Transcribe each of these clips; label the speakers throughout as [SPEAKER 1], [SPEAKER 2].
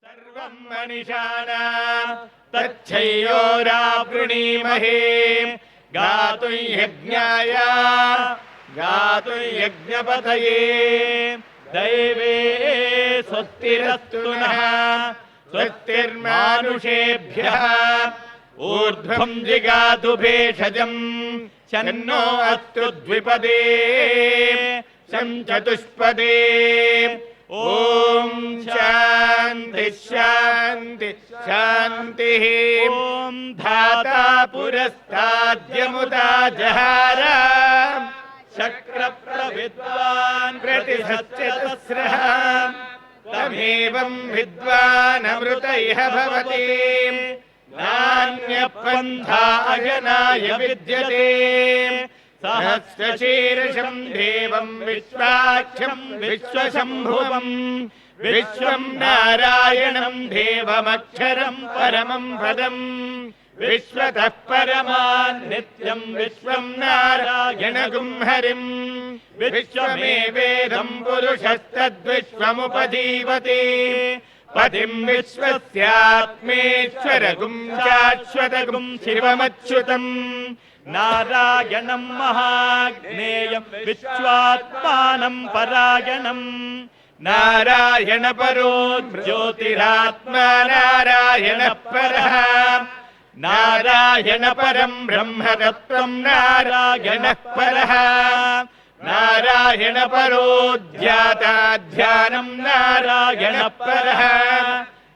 [SPEAKER 1] सर्वं मनिषाना तच्छयोरावृणीमहे गातुं यज्ञाय गातुं यज्ञपतये दैवे स्वस्तिरस्तु नः स्वस्तिर्मानुषेभ्यः ऊर्ध्वं जिगातु भेषजम् शन्नो अस्तु द्विपदे शं चतुष्पदे ओम शांति शांति शांति ओम धाता पुरस्ताद्यमुदा जहार शक्र प्रविद्वान् प्रतिशतस्रः तमेवं विद्वान् अमृत इह भवति नान्यपन्था अजनाय विद्यते सहस्रशीर्षं देवं विश्वाख्यं विश्वशम्भुवं विश्वं नारायणं देवमक्षरं परमं पदम् विश्वतः परमान् नित्यं विश्वं नारायणगुं हरिं विश्वमेवेदं पुरुषस्तद्विश्वमुपजीवति पतिं विश्वस्यात्मेश्वरगुं शाश्वतगुं शिवमच्युतम् नारायणं महाज्ञेयं विश्वात्मानं परायणं नारायण परो ज्योतिरात्मा नारायण परः नारायण परं ब्रह्म तत्त्वं नारायण परः नारायण परो ज्ञाता ध्यानं नारायण परः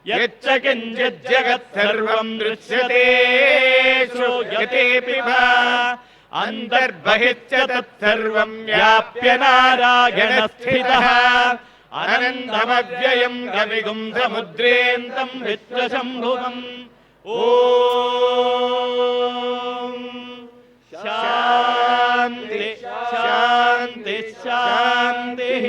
[SPEAKER 1] यच्च किञ्चित् जगत् सर्वं दृश्यते श्रूयतेऽपि वा अन्तर्बहिश्च तत्सर्वं व्याप्य नारायण स्थितः अनन्तमव्ययं कविगुं समुद्रेऽन्तं विश्वशम्भुवम् ॐ शान्ति शान्ति शान्तिः।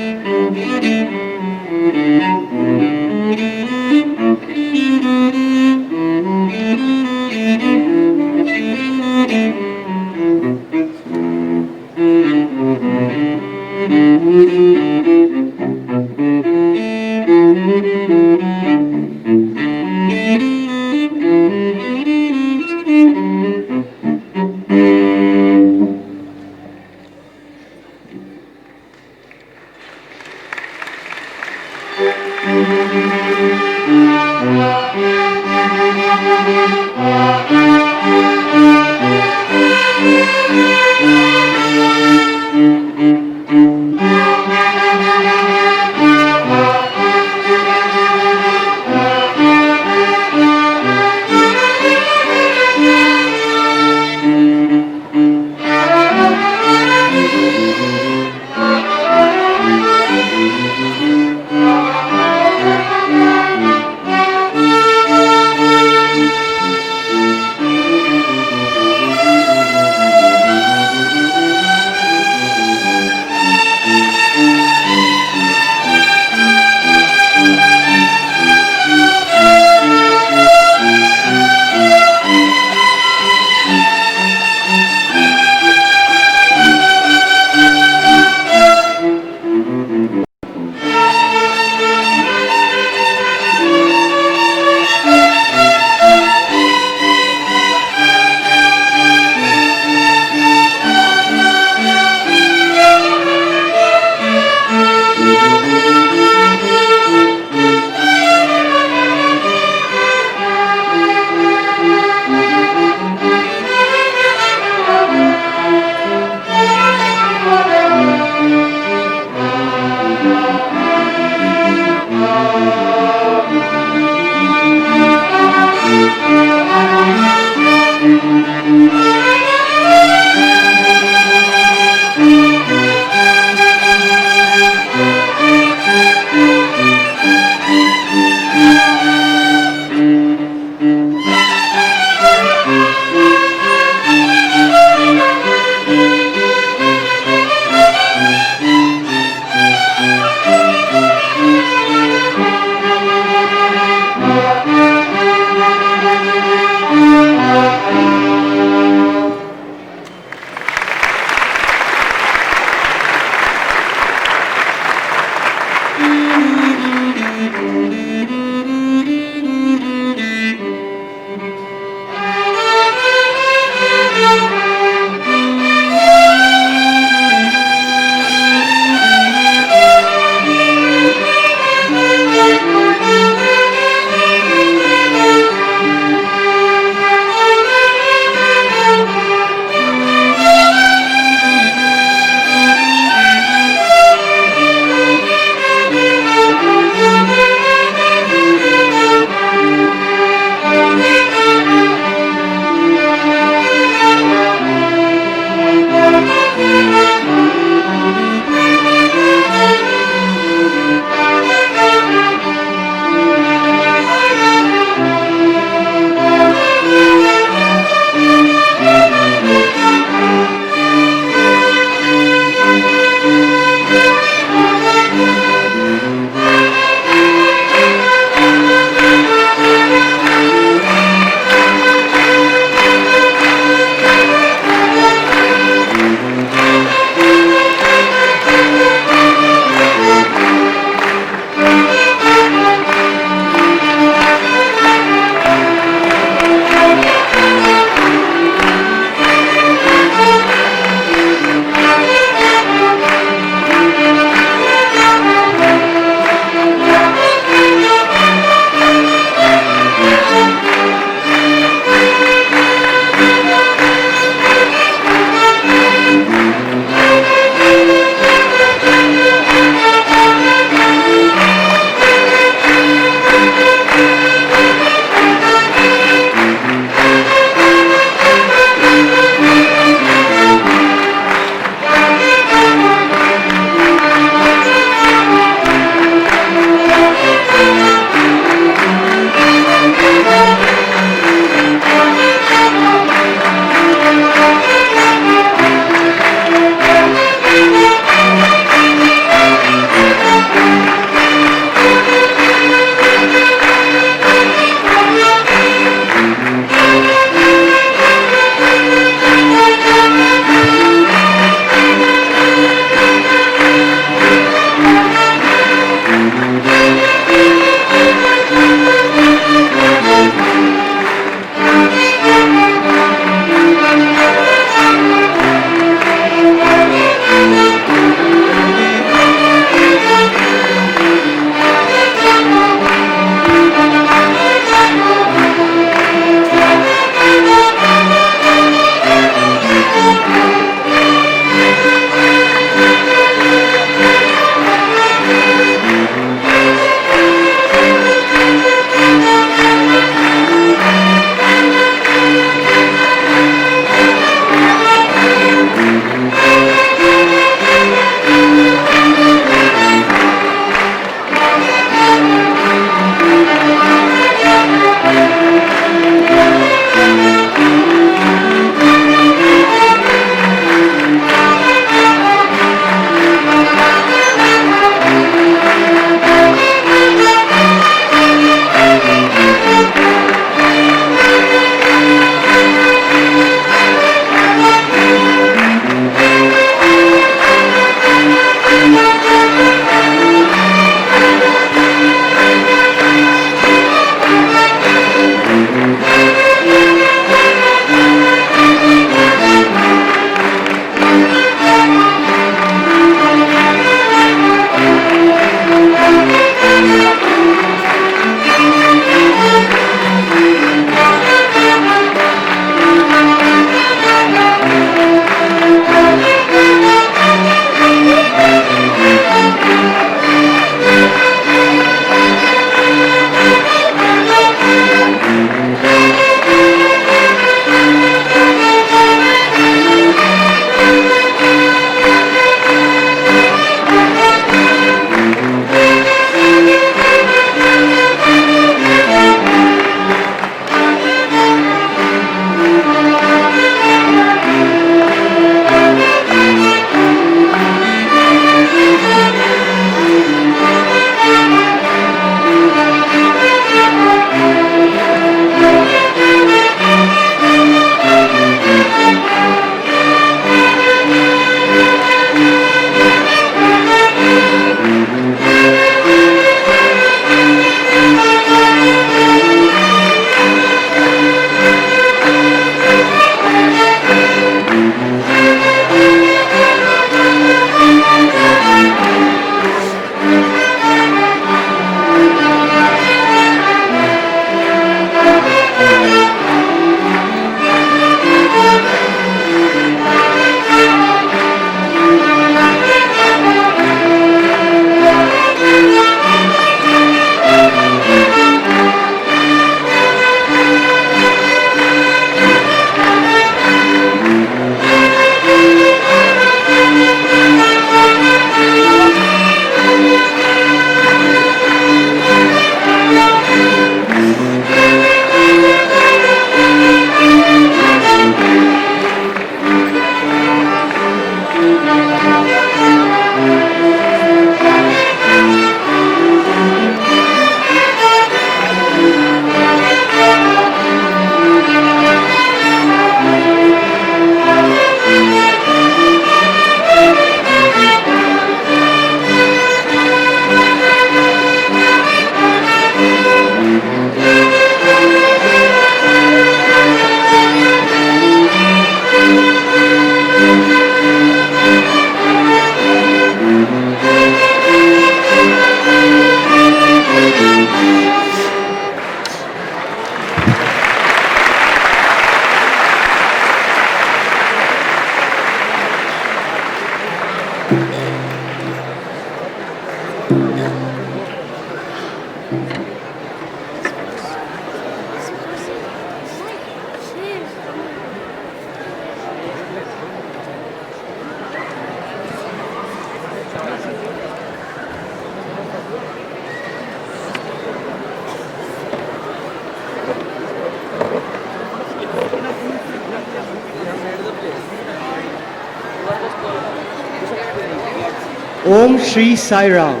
[SPEAKER 2] Om Shri Sai Ram.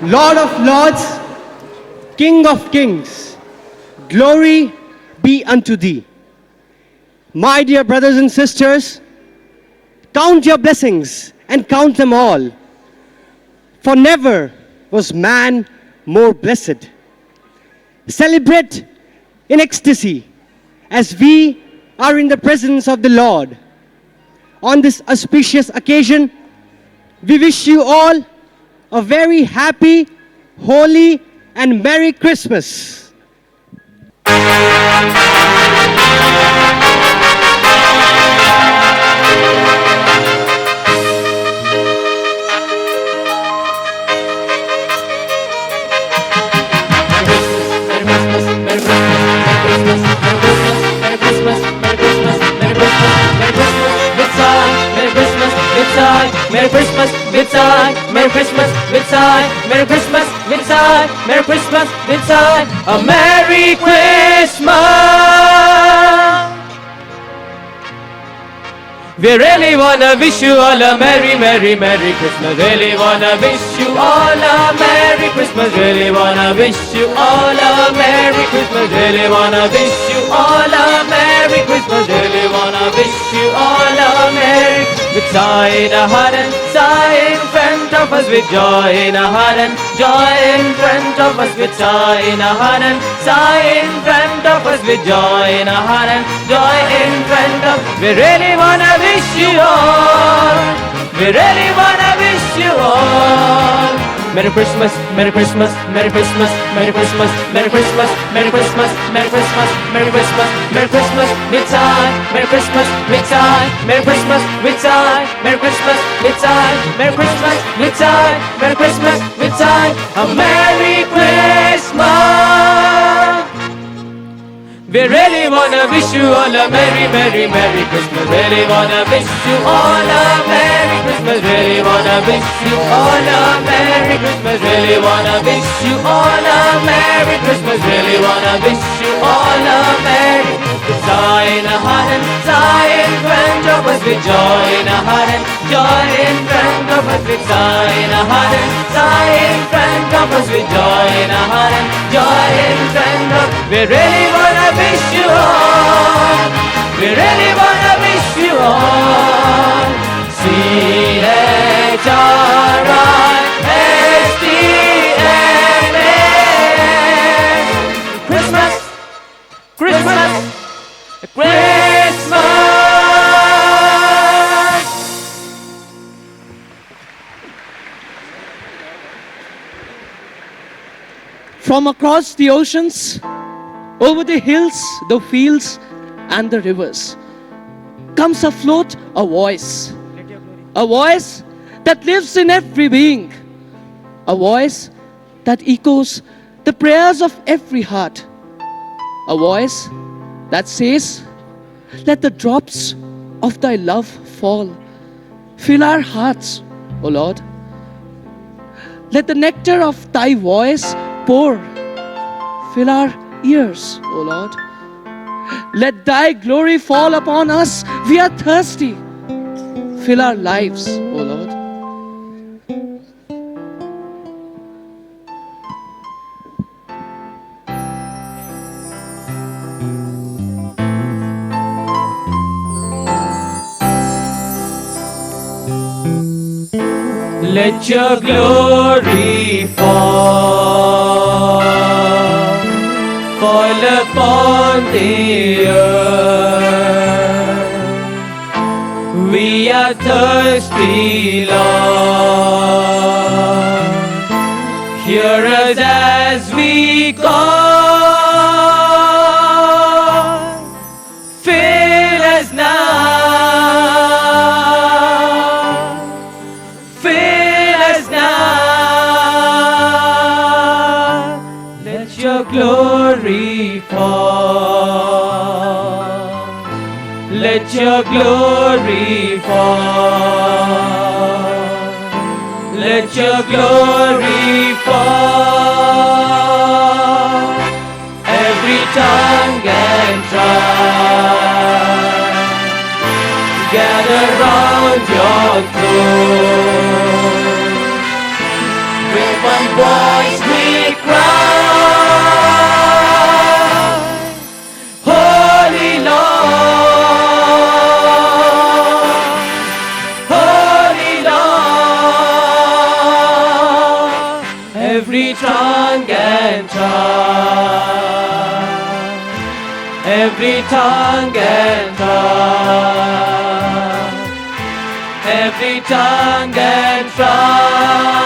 [SPEAKER 2] Lord of Lords, King of Kings, glory be unto thee. My dear brothers and sisters, count your blessings and count them all, for never was man more blessed. Celebrate in ecstasy as we are in the presence of the Lord. On this auspicious occasion, we wish you all a very happy, holy, and Merry Christmas.
[SPEAKER 3] Merry Christmas, Mitzai, Merry Christmas, Mitzai, Merry Christmas, Mitzai, Merry Christmas, Mitzai, a Merry Christmas. We really wanna wish you all a Merry, Merry, Merry Christmas. Really wanna wish you all a Merry Christmas. Really wanna wish you all a Merry Christmas. Really wanna wish you all a Merry Christmas. Really wanna wish you all a Merry Christmas. With joy in our heart and joy in front of us, with joy in our heart and joy in front of us, with joy in our heart and joy in front of us, with joy in our heart and joy in front of us. We really wanna wish you all. We really wanna wish you all. Merry Christmas, Merry Christmas, Merry Christmas, Merry Christmas, Merry Christmas, Merry Christmas, Merry Christmas, Merry Christmas, Merry Christmas, Mitzai, Merry Christmas, Mitzai, Merry Christmas, Mitzai, Merry Christmas, Mitzai, Merry Christmas, Mitzai, Merry Christmas, Mitzai, a Merry Christmas. We really wanna wish you all a Merry, Merry, Merry Christmas. Really wanna wish you all a Merry Christmas. Really wanna wish you all a Merry Christmas. Really wanna wish you all a Merry Christmas. Really wanna wish you all a Merry Christmas. Joy in our heart and joy in front of us. With joy in our heart and joy in front of us. With joy in our heart and joy in front of us. With joy in our heart and joy in front of us. We really wanna wish you all. We really wanna wish you all. C-H-R-I-S-T-M-A. Christmas, Christmas, Christmas.
[SPEAKER 4] From across the oceans, over the hills, the fields, and the rivers, comes afloat a voice that lives in every being, a voice that echoes the prayers of every heart, a voice that says, let the drops of thy love fall, fill our hearts, O Lord. Let the nectar of thy voice pour, fill our ears, O Lord. Let thy glory fall upon us. We are thirsty. Fill our lives, O Lord.
[SPEAKER 3] Let your glory fall upon the earth. We are thirsty, Lord. Hear us as we call. Fill us now. Glory fall. Let your glory fall. Let your glory fall. Every tongue and tribe gather round your your throne. With one voice we cry, Holy Lord, Holy Lord. Every tongue and tongue, every tongue and tongue, every tongue and tongue.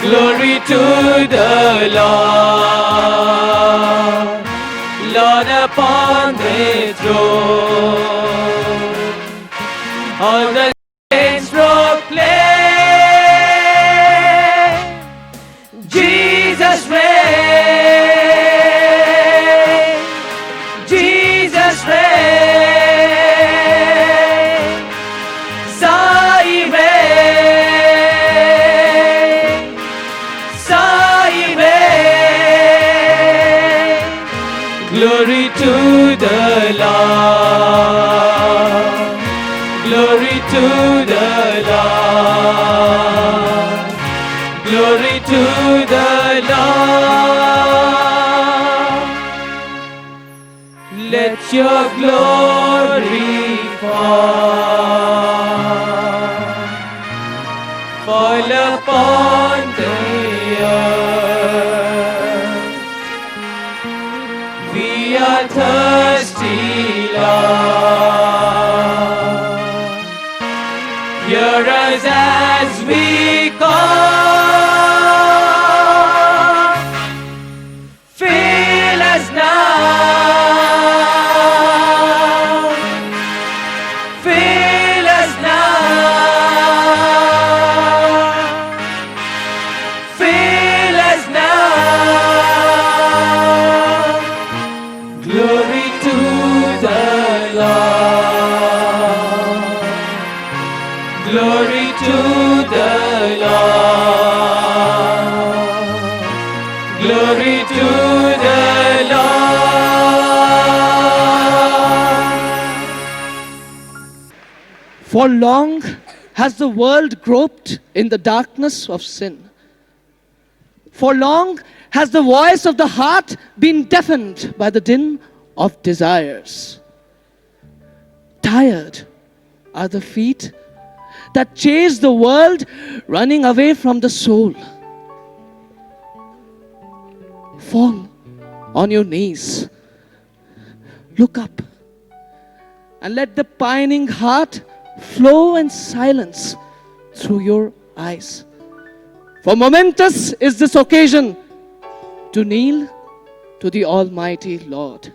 [SPEAKER 3] Glory to the Lord, Lord upon the throne. All the saints proclaim, Jesus reigns, Jesus reigns, Sai reigns, Sai reigns. Glory to the Lord, glory to the Lord, glory to the Lord. Let your glory fall upon the earth. We are thirsty, Lord. Hear us as we call. Fill us now. Fill us now. Fill us now. Glory to the Lord. Glory to the Lord. Glory to the Lord.
[SPEAKER 4] For long has the world groped in the darkness of sin. For long has the voice of the heart been deafened by the din of desires. Tired are the feet that chase the world, running away from the soul. Fall on your knees. Look up and let the pining heart flow in silence through your eyes. For momentous is this occasion to kneel to the Almighty Lord.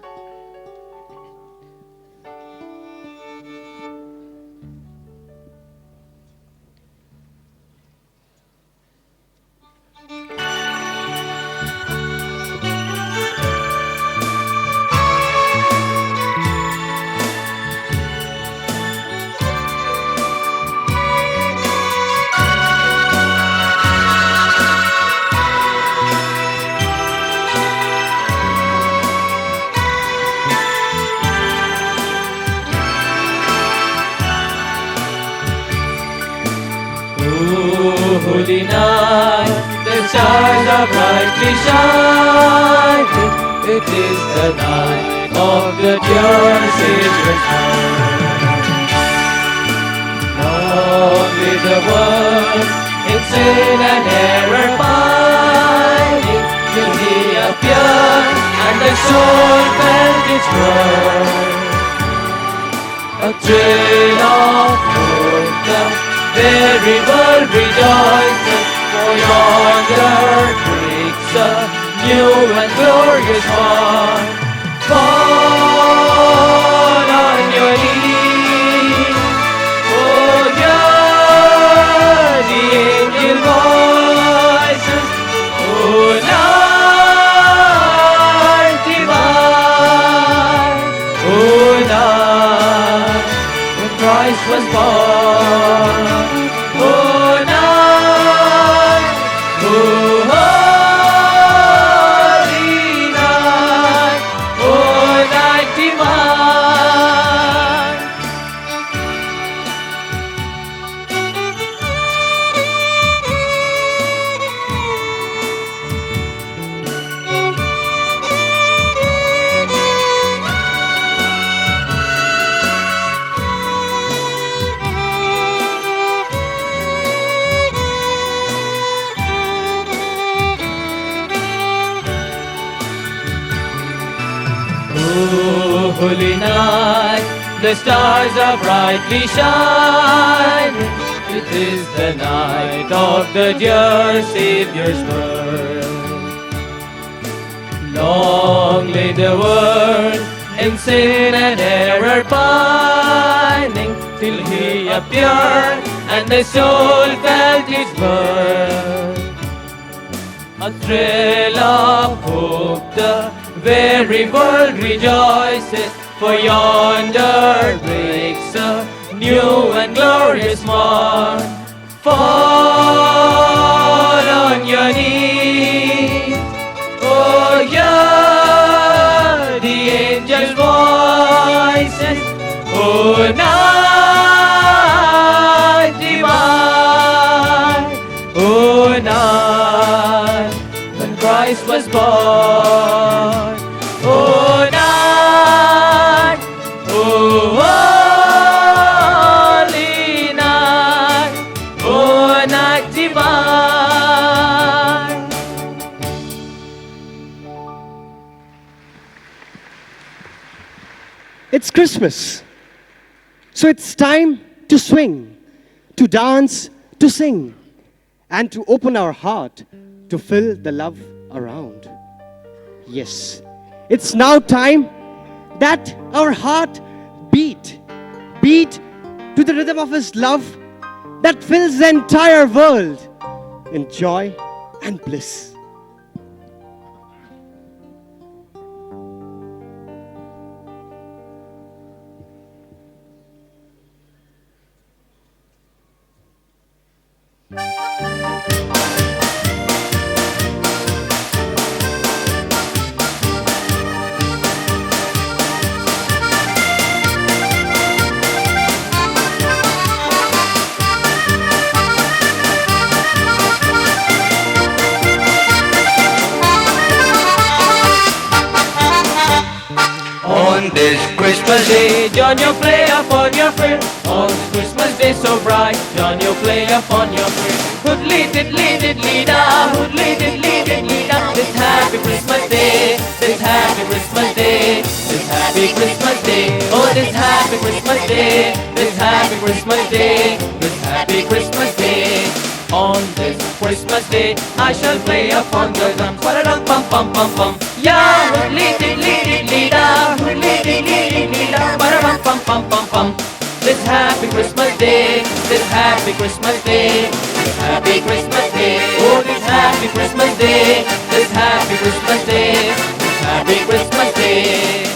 [SPEAKER 3] Holy night, the stars are brightly shining. It is the night of the dear Savior's birth. Long live the world in sin and error pining, till He appeared and the soul felt its worth. A thrill of hope, the very world rejoices, for yonder breaks a new and glorious morn. Fall on your knees, oh, hear the angel voices, oh, night divine, oh, night when Christ was born. Oh, night, oh, holy night, holy night, the stars are brightly shining. It is the night of the dear Saviour's birth. Long lay the world in sin and error pining, till He appeared and the soul felt His birth. A thrill of hope, the very world rejoices, for yonder breaks a new and glorious morn. Fall on your knees, oh, hear the angels' voices, oh, night divine, oh, night when Christ was born, oh, night, oh, holy night, oh, night divine.
[SPEAKER 2] It's Christmas. So it's time to swing, to dance, to sing, and to open our heart to fill the love around. Yes, it's now time that our heart beat to the rhythm of His love that fills the entire world in joy and bliss.
[SPEAKER 3] On this Christmas Day, John, you play upon your friend. On this Christmas Day so bright, John, you play upon your friend. Hoodly diddly diddly da, hoodly diddly diddly da. This happy Christmas Day, this happy Christmas Day, this happy Christmas Day. Oh, this happy Christmas Day, this happy Christmas Day, this happy Christmas Day. On this Christmas Day, I shall play upon the drums. Ba-da-dum, bum, bum, bum, bum. Yeah, hoodly diddly diddly da, hoodly diddly diddly da. Ba-da-dum, bum, bum, bum, bum. This happy Christmas Day, this happy Christmas Day, this happy Christmas Day. Oh, this happy Christmas Day, this happy Christmas Day, this happy Christmas Day.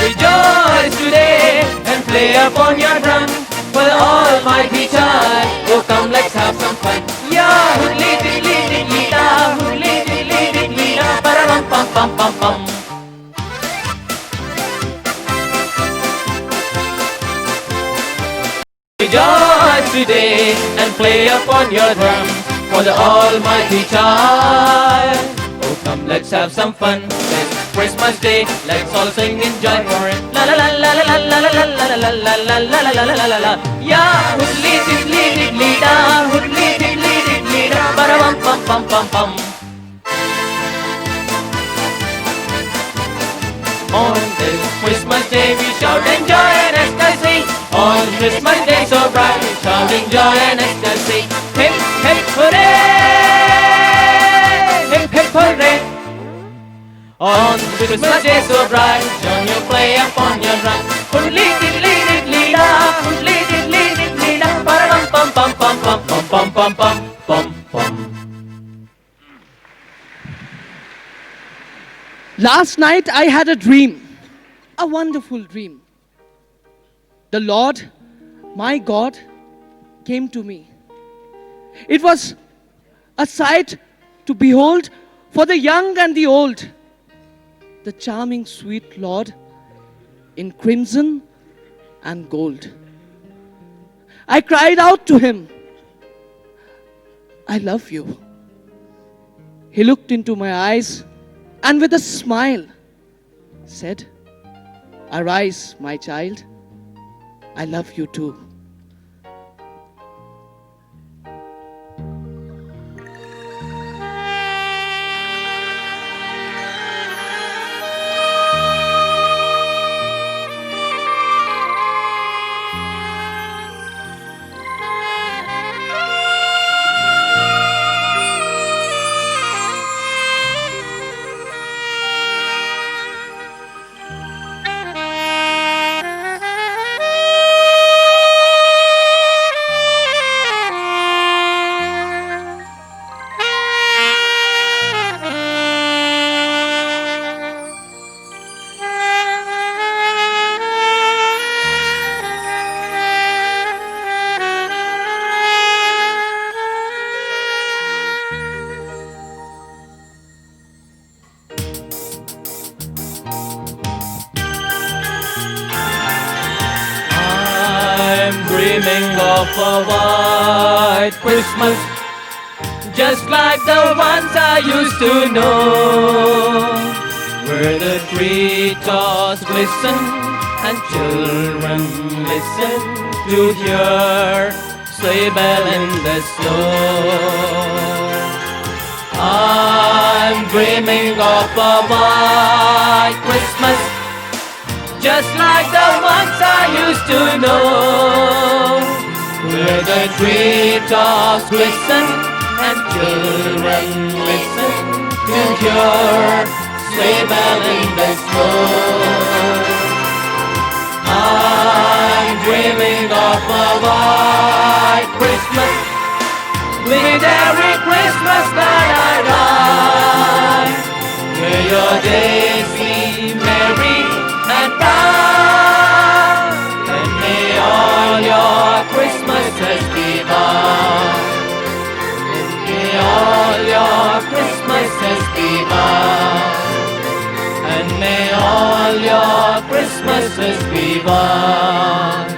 [SPEAKER 3] Rejoice today and play upon your drum, for the Almighty Child. Oh, come, let's have some fun. Yeah, hoodly diddly diddly da, hoodly diddly diddly da, ba-da-bum bum bum bum bum. Rejoice today and play upon your drum, for the Almighty Child. Oh, come, let's have some fun. This Christmas Day, let's all sing in joy for it. La la la la la la la la la la la la la la la la la la. Yeah, hoodly diddly diddly da, hoodly diddly diddly da, ba-da-bum bum bum bum bum. On this Christmas Day, we shout in joy and ecstasy. On Christmas Day so bright, we shout in joy and ecstasy. Hip hip hooray, hip hip hooray. On Christmas Day so bright, John, you play upon your drum. Hoodly diddly diddly da, hoodly diddly diddly da, ba-da-dum bum bum bum bum bum bum bum bum bum bum.
[SPEAKER 4] Last night I had a dream, a wonderful dream. The Lord, my God, came to me. It was a sight to behold for the young and the old. The charming, sweet Lord in crimson and gold. I cried out to Him, I love you. He looked into my eyes and with a smile said, arise, my child, I love you too.
[SPEAKER 3] I'm dreaming of a white Christmas, just like the ones I used to know, where the treetops glisten and children listen to hear sleigh bell in the snow. I'm dreaming of a white Christmas, just like the ones I used to know, where the treetops glisten and children listen to hear sleigh bell in the snow. I'm dreaming of a white Christmas, with every Christmas that I die. May your days be merry and bright, and may all your Christmases be mine. And may all your Christmases be mine. And may all your Christmases be mine.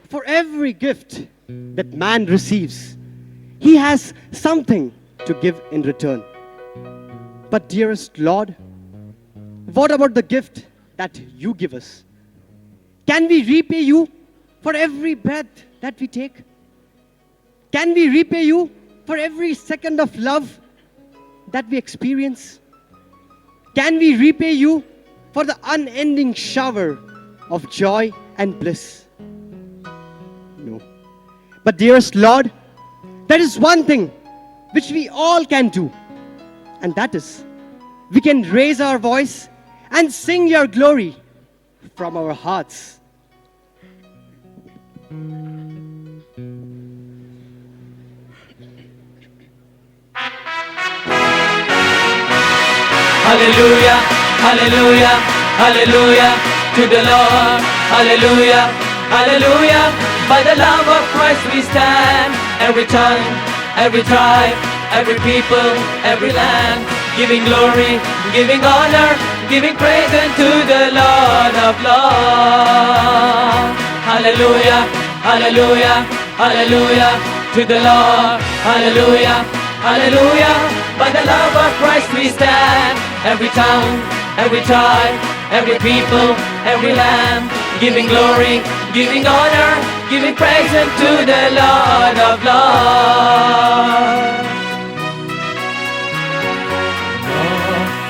[SPEAKER 2] For every gift that man receives, he has something to give in return. But dearest Lord, what about the gift that you give us? Can we repay you for every breath that we take? Can we repay you for every second of love that we experience? Can we repay you for the unending shower of joy and bliss? No. But dearest Lord, there is one thing which we all can do, and that is, we can raise our voice and sing your glory from our hearts.
[SPEAKER 3] Hallelujah, hallelujah, hallelujah to the Lord. Hallelujah, hallelujah. By the love of Christ we stand. Every tongue, every tribe, every people, every land, giving glory, giving honor, giving praise unto the Lord of Lords. Hallelujah, hallelujah, hallelujah to the Lord. Hallelujah, hallelujah. By the love of Christ we stand. Every tongue, every tribe, every people, every land, giving glory, giving honor, giving praise unto the Lord of Lords.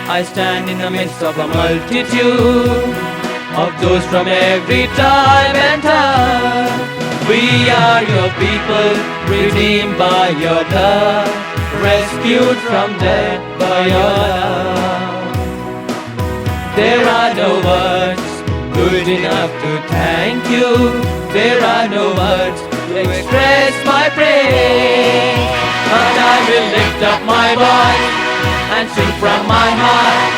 [SPEAKER 3] I stand in the midst of a multitude of those from every tribe and tongue. We are your people, redeemed by your blood, rescued from death by your love. There are no words good enough to thank you. There are no words to express my praise, but I will lift up my voice and sing from my heart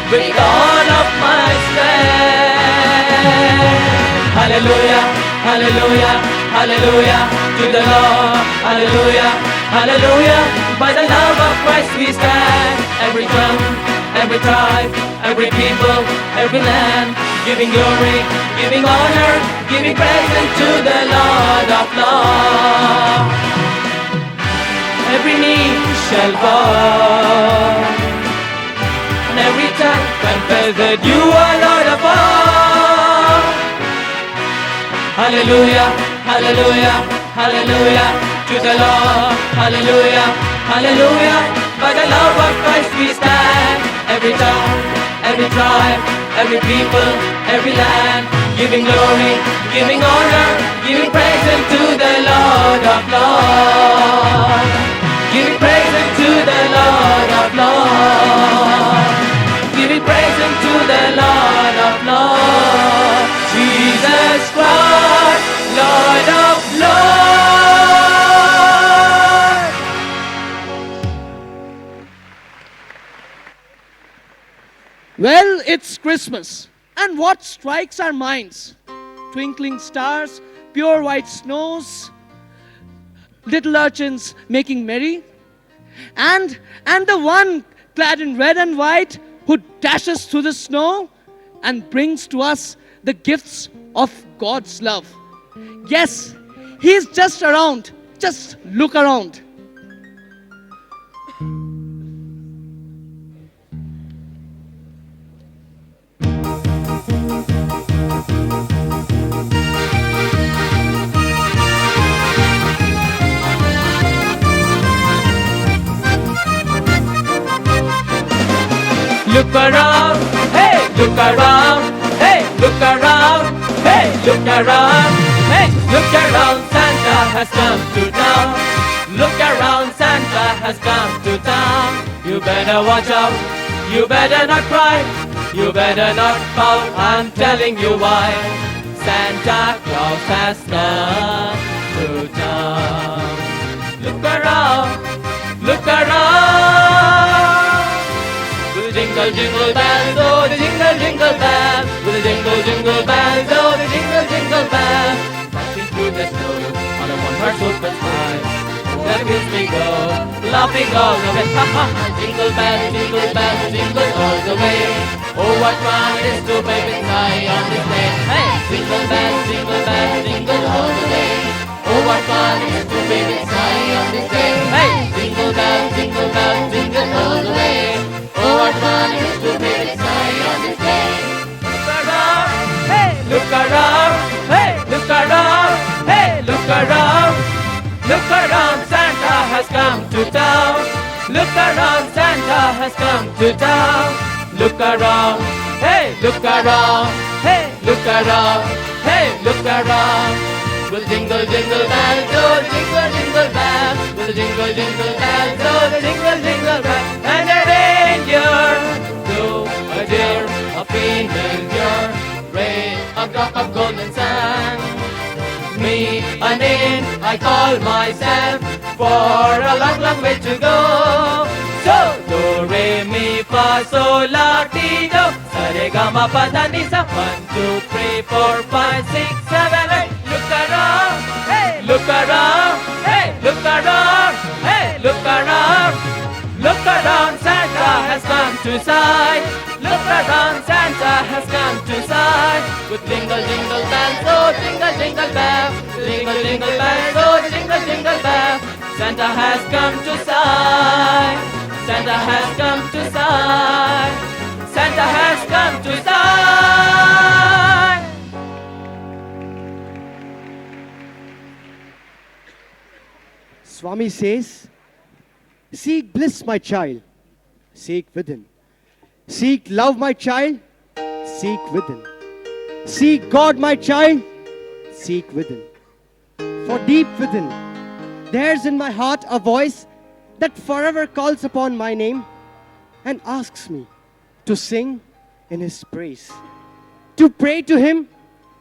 [SPEAKER 3] with all of my strength. Hallelujah, hallelujah, hallelujah to the Lord. Hallelujah, hallelujah. By the love of Christ we stand. Every tongue, every tribe, every people, every land, giving glory, giving honor, giving praise unto the Lord of Lords. Every knee shall bow, and every tongue confess that you are Lord of all. Hallelujah, hallelujah, hallelujah to the Lord. Hallelujah, hallelujah. By the love of Christ we stand. Every tongue, every tribe, every people, every land, giving glory, giving honor, giving praise unto the Lord of Lords. Giving praise unto the Lord of Lords. Giving praise unto the Lord of Lords. Jesus Christ, Lord of Lords.
[SPEAKER 4] Well, it's Christmas. And what strikes our minds? Twinkling stars, pure white snows, little urchins making merry. and the one clad in red and white who dashes through the snow and brings to us the gifts of God's love. Yes, He's just around. Just look around.
[SPEAKER 3] Look around, hey, look around, hey, look around, hey, look around, hey, look around, Santa has come to town. Look around, Santa has come to town. You better watch out, you better not cry, you better not pout, I'm telling you why. Santa Claus has come to town. Look around, look around. With the jingle, jingle bells, oh, the jingle, jingle bells. With the jingle, jingle bells, oh, the jingle, jingle bells. Dashing through the snow on a one-horse open slide. There gives me go, laughing all the way. Ha ha ha! Jingle bells, jingle all the way. Oh, what fun it is to baby tie on this day. Hey, jingle bells, jingle all the way. Oh, what fun it is to baby tie on this day. Hey, jingle bells, jingle all the way. Oh, what fun it is to baby tie on this day. Look around, hey, look around, hey, look around, hey, look around. Look around, Santa has come to town. Look around, Santa has come to town. Look around, hey, look around, hey, look around, hey, look around. With jingle, jingle bells, oh, jingle, jingle bells. With the jingle, jingle bells, oh, the jingle, jingle bells. And a reindeer, to a deer, a female rain, a drop of golden sand. Me, an in, I call myself, for a long, long way to go. So, do, re, mi, fa, sol, la, ti, do. Sa, re, ga, ma, pa, da, ni, sa. 1, 2, 3, 4, 5, 6, 7, 8. Look around, hey, look around, hey, look around, hey, look around. Look around, Santa has come to sight. Look around, Santa has come to sight. With jingle, jingle bells, oh, jingle, jingle bells. Jingle, jingle bells, oh, jingle, jingle bells. Santa has come to sight. Santa has come to sight. Santa has come to sight.
[SPEAKER 2] Swami says, seek bliss, my child, seek within. Seek love, my child, seek within. Seek God, my child, seek within. For deep within, there's in my heart a voice that forever calls upon my name and asks me to sing in His praise, to pray to Him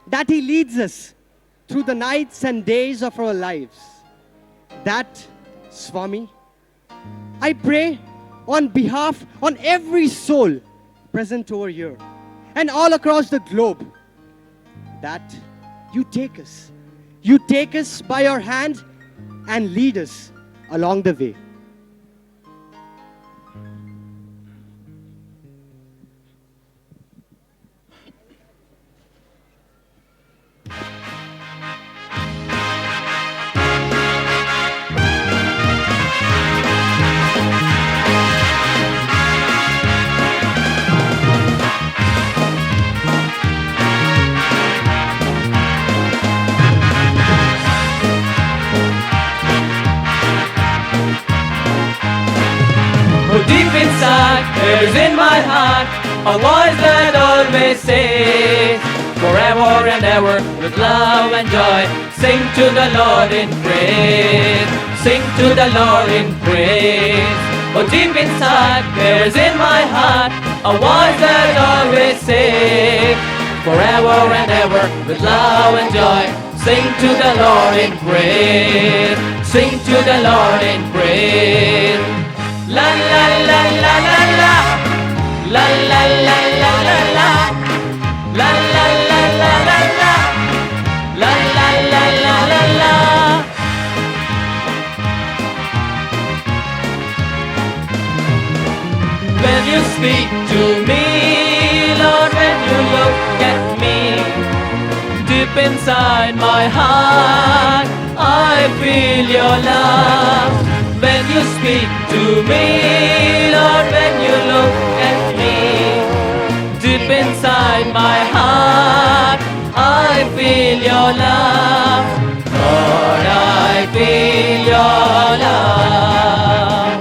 [SPEAKER 2] that He leads us through the nights and days of our lives. That, Swami, I pray on behalf, on every soul present over here and all across the globe, that you take us by your hand and lead us along the way.
[SPEAKER 3] Deep inside, there's in my heart a voice that always says, forever and ever, with love and joy, sing to the Lord in praise. Sing to the Lord in praise. Oh, deep inside, there's in my heart a voice that always says, forever and ever, with love and joy, sing to the Lord in praise. Sing to the Lord in praise. La la la la la la, la la la la la la, la la la la la la, la la la la la la. when you speak to me, Lord, when you look at me. Deep inside my heart, I feel your love. When you speak to me, Lord, when you look at me. Deep inside my heart, I feel your love. Lord, I feel your love.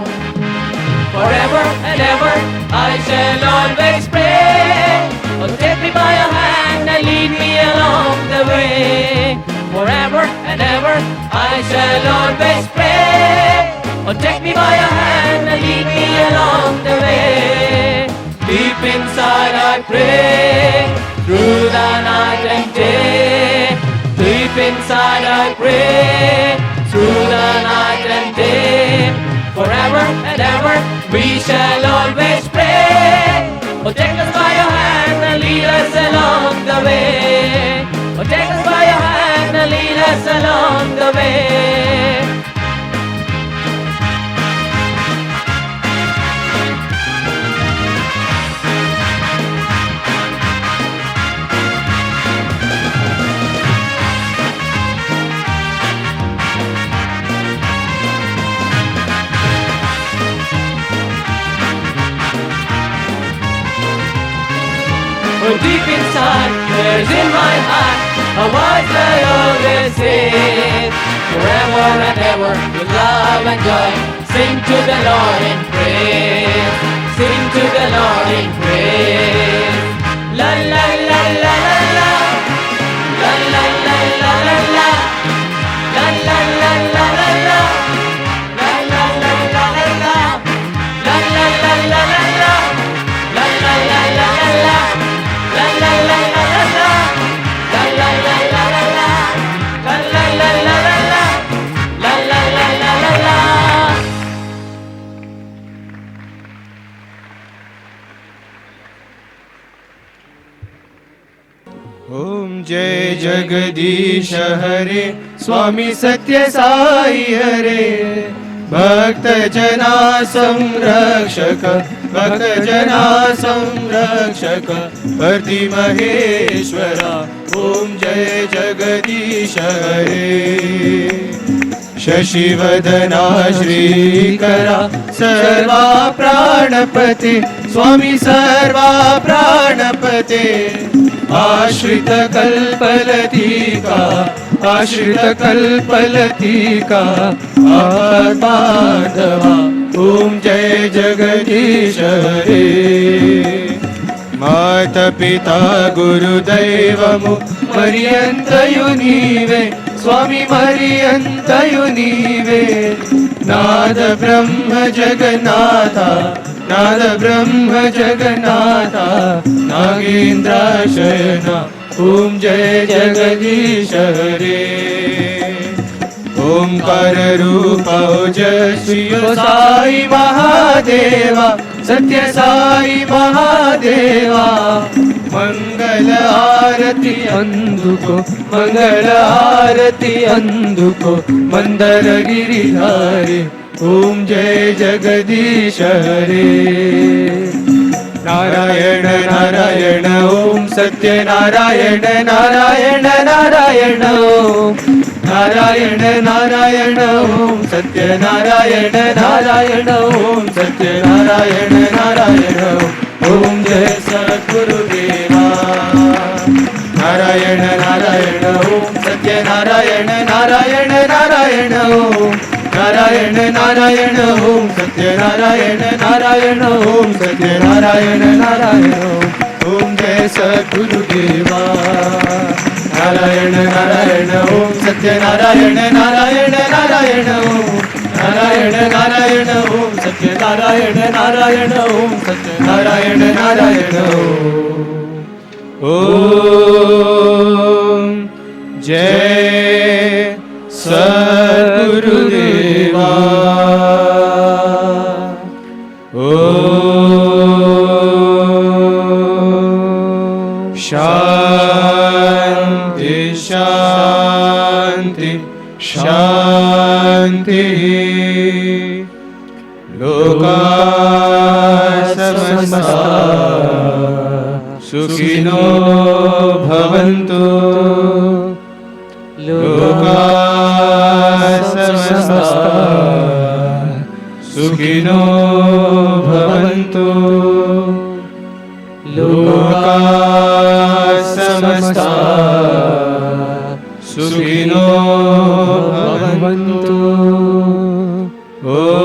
[SPEAKER 3] Forever and ever, I shall always pray. Oh, take me by your hand and lead me along the way. Forever and ever, I shall always pray. Oh, take me by your hand and lead me along the way. Deep inside I pray, through the night and day. Deep inside I pray, through the night and day. Forever and ever, we shall always pray. Oh, take us by your hand and lead us along the way. Oh, take us by your hand and lead us along the way. Oh, deep inside, there's in my heart a voice I always say. Forever and ever, with love and joy, sing to the Lord in praise. Sing to the Lord in praise. La la la la la la. La la la la la la. La la la la la la. La la la la la la. La la la la la la. La la la la la la. La la la la la la. La la la la la la. La la la la la la. La la la la la la.
[SPEAKER 1] ओम जय जगदीश हरे स्वामी सत्य साई हरे भक्त जना संरक्षक भक्त जना संरक्षक प्रति महेश्वरा ओम जय जगदीश हरे शशिवदना श्रीकरा सर्वा प्राणपते स्वामी सर्वा प्राणपते आश्रित कल्पलतिका आश्रित कल्पलतिका आत्माधवा ओम जय जगदीश हरे मात पिता गुरुदैवमु पर्यन्तयु नीवे स्वामी पर्यन्तयु नीवे नाद ब्रह्म जगन्नाथा नाद ब्रह्म जगन्नाथा नागेन्द्राशयना ओम जय जगदीश हरे ओंकार रूप ओजस्वी साई महादेवा सत्य साई महादेवा मंगल आरती अंधुको मंगल आरती अंधुको मंदर गिरिधारी ओम जय जगदीश हरे नारायण नारायण ओम सत्य नारायण नारायण नारायण ओम नारायण नारायण ओम सत्य नारायण नारायण ओम सत्य नारायण नारायण ओम जय सद्गुरुदेवा नारायण नारायण ओम सत्य नारायण नारायण नारायण ओम नारायण नारायण ओम सत्य नारायण नारायण ओम सत्य नारायण नारायण ओम जय सद्गुरुदेवा नारायण नारायण ओम सत्य नारायण नारायण नारायण ओम नारायण नारायण ओम सत्य नारायण नारायण ओम सत्य नारायण नारायण ओम जय सद्गुरुदेवा ओम शांति शांति शांति लोका
[SPEAKER 3] सुखिनो भवन्तु लोकाः समस्ताः सुखिनो भवन्तु लोकाः समस्ताः सुखिनो भवन्तु ॐ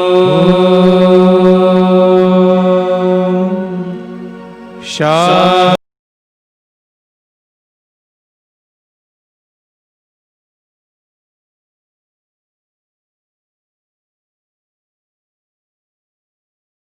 [SPEAKER 3] शान्ति